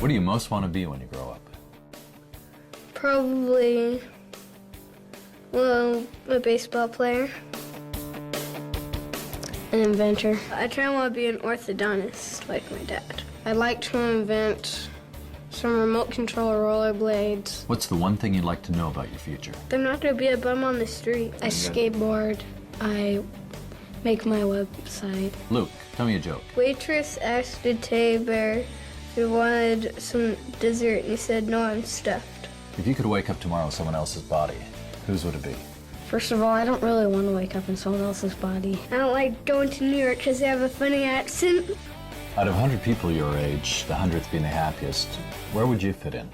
What do you most want to be when you grow up? Probably, well, a baseball player. An inventor. I try and want to be an orthodontist like my dad. I'd like to invent some remote control rollerblades. What's the one thing you'd like to know about your future? I'm not going to be a bum on the street. I skateboard. I make my website. Luke, tell me a joke. Waitress asked a teddy bear if he wanted some dessert, and he said, "No, I'm stuffed." If you could wake up tomorrow in someone else's body, whose would it be? First of all, I don't really want to wake up in someone else's body. I don't like going to New York because they have a funny accent. Out of 100 people your age, the 100th being the happiest, where would you fit in?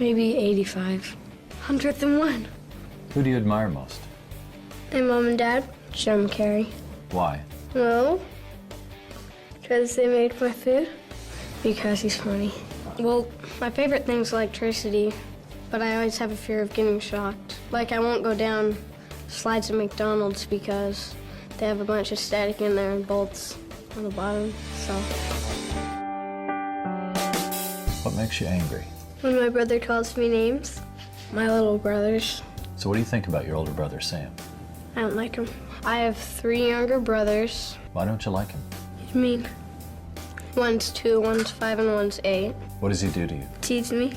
Maybe 85. 101. Who do you admire most? My mom and dad, Jim Carrey. Why? Well, because they made my food. Because he's funny. Well, my favorite thing's electricity, but I always have a fear of getting shocked. Like, I won't go down slides at McDonald's because they have a bunch of static in there and bolts on the bottom, so. What makes you angry? When my brother calls me names. My little brothers. So what do you think about your older brother, Sam? I don't like him. I have 3 younger brothers. Why don't you like him? He's mean. One's 2, one's 5, and one's 8. What does he do to you? Tease me.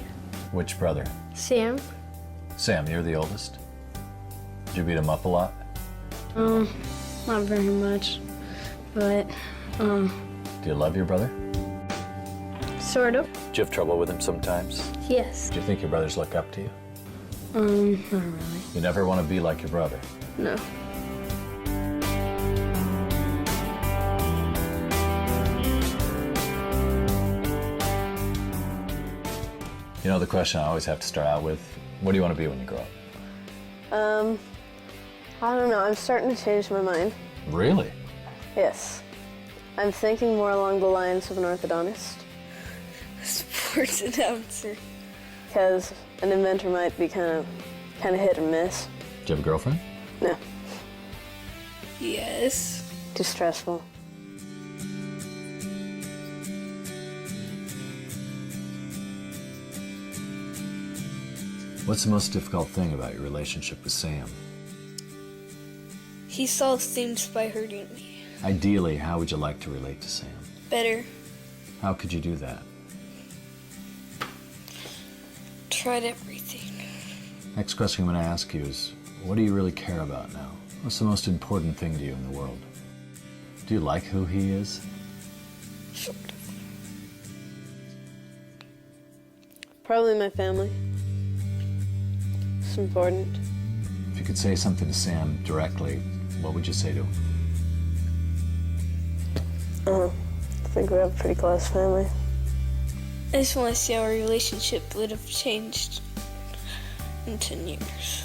Which brother? Sam. Sam, you're the oldest? Did you beat him up a lot? Not very much, but, Do you love your brother? sort of. Do you have trouble with him sometimes? Yes. Do you think your brothers look up to you? Not really. You never want to be like your brother. No. You know the question I always have to start out with, what do you want to be when you grow up? I don't know. I'm starting to change my mind. Really? Yes. I'm thinking more along the lines of an orthodontist. Sports announcer. Because an inventor might be kind of hit or miss. Do you have a girlfriend? No. Yes. Too stressful. What's the most difficult thing about your relationship with Sam? He solves things by hurting me. Ideally, how would you like to relate to Sam? Better. How could you do that? Tried everything. Next question I'm going to ask you is, what do you really care about now? What's the most important thing to you in the world? Do you like who he is? Sort of. Probably my family. It's important. If you could say something to Sam directly, what would you say to him? I think we have a pretty close family. I just want to see how our relationship would have changed in 10 years.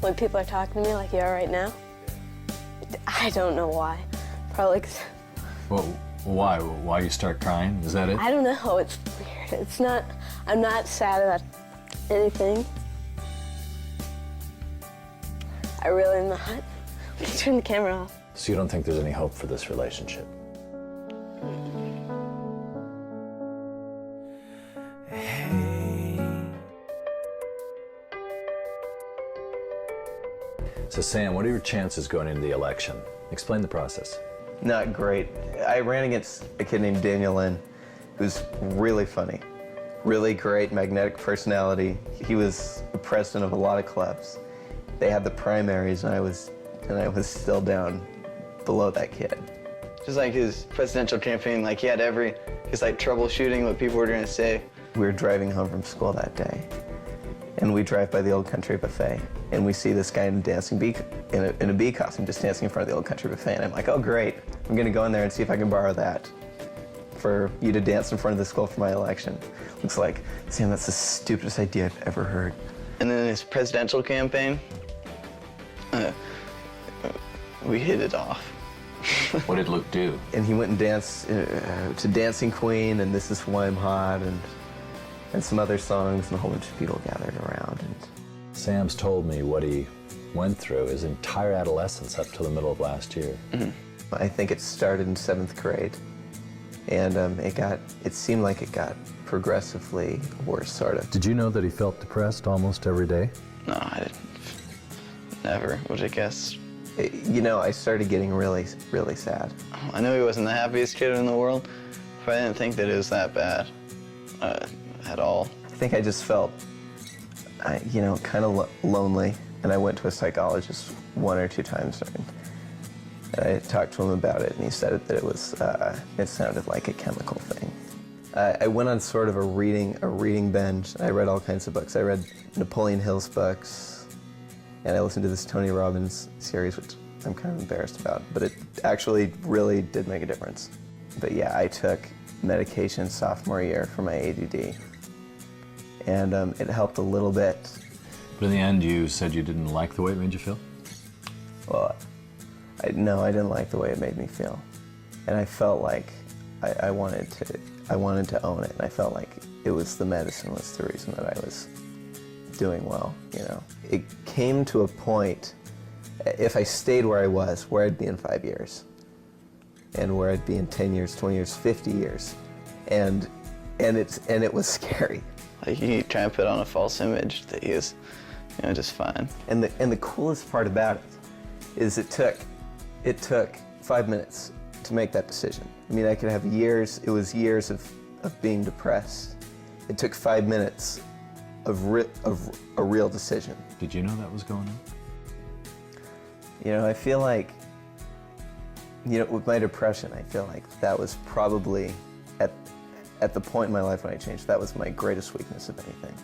When people are talking to me like you are right now, I don't know why. Probably 'cause Well, why? Why you start crying? Is that it? I don't know. It's weird. It's not. I'm not sad about anything. I really am not. We can turn the camera off. So you don't think there's any hope for this relationship? So Sam, what are your chances going into the election? Explain the process. Not great. I ran against a kid named Daniel Lynn, who's really funny, really great, magnetic personality. He was the president of a lot of clubs. They had the primaries, and I was still down below that kid. Just like his presidential campaign, like he had he's like troubleshooting what people were gonna say. We were driving home from school that day, and we drive by the Old Country Buffet, and we see this guy in a dancing bee, in a bee costume, just dancing in front of the Old Country Buffet, and I'm like, oh great, I'm gonna go in there and see if I can borrow that for you to dance in front of the school for my election. Looks like, Sam, that's the stupidest idea I've ever heard. And then his presidential campaign, we hit it off. What did Luke do? And he went and danced to Dancing Queen and This Is Why I'm Hot and some other songs, and a whole bunch of people gathered around. And Sam's told me what he went through his entire adolescence up to the middle of last year. I think it started in 7th grade, and it seemed like it got progressively worse, sort of. Did you know that he felt depressed almost every day? No, I didn't. Never would have guessed. You know, I started getting really, really sad. I knew he wasn't the happiest kid in the world, but I didn't think that it was that bad at all. I think I just felt, you know, kind of lonely, and I went to a psychologist 1 or 2 times, and I talked to him about it, and he said that it sounded like a chemical thing. I went on sort of a reading binge. I read all kinds of books. I read Napoleon Hill's books, and I listened to this Tony Robbins series, which I'm kind of embarrassed about, but it actually really did make a difference. But yeah, I took medication sophomore year for my ADD, and it helped a little bit. But in the end, you said you didn't like the way it made you feel? Well, no, I didn't like the way it made me feel, and I felt like I wanted to own it, and I felt like it was the medicine was the reason that I was doing well, you know. It came to a point, if I stayed where I was, where I'd be in 5 years, and where I'd be in 10 years, 20 years, 50 years, and it was scary. Like, he tried to put on a false image that he was, you know, just fine. And the coolest part about it is it took 5 minutes to make that decision. I mean, I could have years, it was years of being depressed. It took 5 minutes of a real decision. Did you know that was going on? You know, I feel like, you know, with my depression, I feel like that was probably, at the point in my life when I changed, that was my greatest weakness of anything.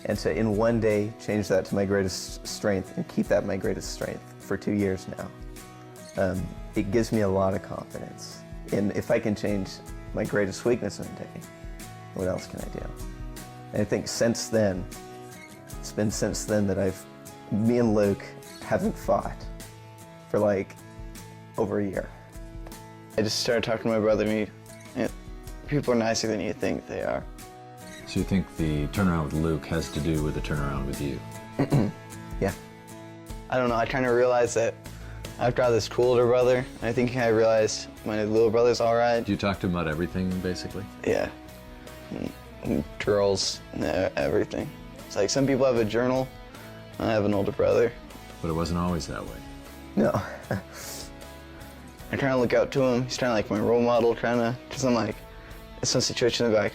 And to, in one day, change that to my greatest strength and keep that my greatest strength for 2 years now, it gives me a lot of confidence. And if I can change my greatest weakness in a day, what else can I do? And I think since then, it's been since then that me and Luke haven't fought for like over a year. I just started talking to my brother, and people are nicer than you think they are. So you think the turnaround with Luke has to do with the turnaround with you? Yeah. I don't know, I kind of realized that I've got this cool older brother, and I think I realized my little brother's all right. Do you talk to him about everything, basically? Yeah. And girls, and everything. It's like some people have a journal. I have an older brother. But it wasn't always that way. No. I kind of look out to him. He's kind of like my role model, kind of. Because I'm like, in some situation, I'm like,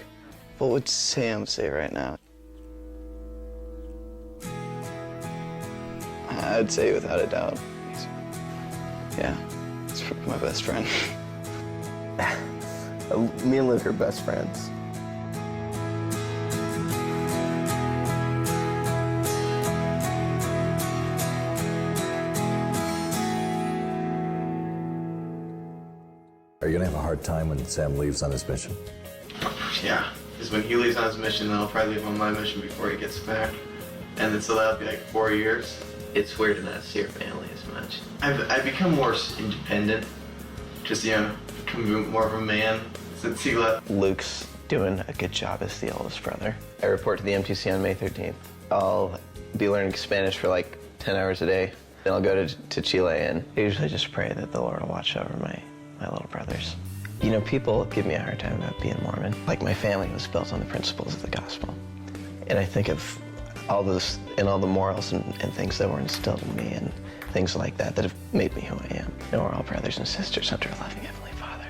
what would Sam say right now? I'd say without a doubt. He's my best friend. Me and Luke are best friends. Are you gonna have a hard time when Sam leaves on his mission? Yeah, because when he leaves on his mission, then I'll probably leave on my mission before he gets back. And then so that'll be like 4 years. It's weird to not see your family as much. I've become more independent, just, you know, become more of a man since he left. Luke's doing a good job as the oldest brother. I report to the MTC on May 13th. I'll be learning Spanish for like 10 hours a day. Then I'll go to Chile, and I usually just pray that the Lord will watch over my little brothers. You know, people give me a hard time about being Mormon. Like, my family was built on the principles of the gospel. And I think of all those, and all the morals and things that were instilled in me, and things like that have made me who I am. You know, we're all brothers and sisters under a loving Heavenly Father.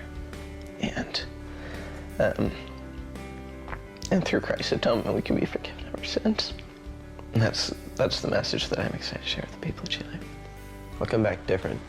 And through Christ's atonement, we can be forgiven of our sins. And that's the message that I'm excited to share with the people of Chile. I'll come back different.